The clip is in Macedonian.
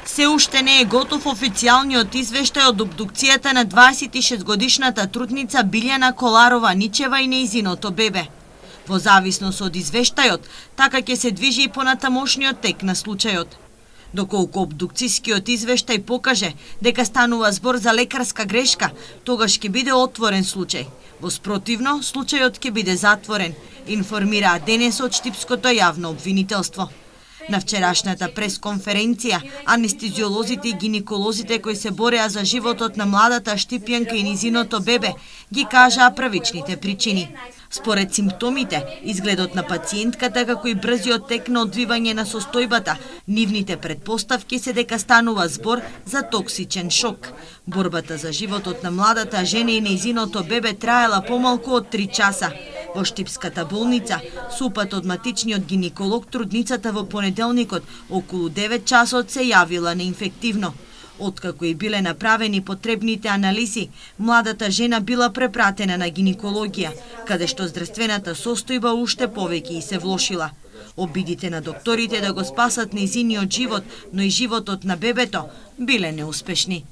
Се уште не е готов официјалниот извештај од обдукцијата на 26-годишната трудница Билјана Коларова-Ничева и нејзиното бебе. Во зависност од извештајот, така ќе се движи и понатамошниот тек на случајот. Доколку обдукцијскиот извештај покаже дека станува збор за лекарска грешка, тогаш ќе биде отворен случај. Во спротивно, случајот ќе биде затворен, информираа денес од Штипското јавно обвинителство. На вчерашната пресконференција, анестезиолозите и гинеколозите кои се бореа за животот на младата Штипјанка и низиното бебе ги кажаа првичните причини. Според симптомите, изгледот на пациентката како и брзиот тек на одвивање на состојбата, нивните предпоставки се дека станува збор за токсичен шок. Борбата за животот на младата жена и нејзиното бебе траела помалку од 3 часа. Во Штипската болница, со упат од матичниот гинеколог, трудницата во понеделникот околу 9 часот се јавила неинфективно. Откако и биле направени потребните анализи, младата жена била препратена на гинекологија, каде што здравствената состојба уште повеќе и се влошила. Обидите на докторите да го спасат нејзиниот живот, но и животот на бебето, биле неуспешни.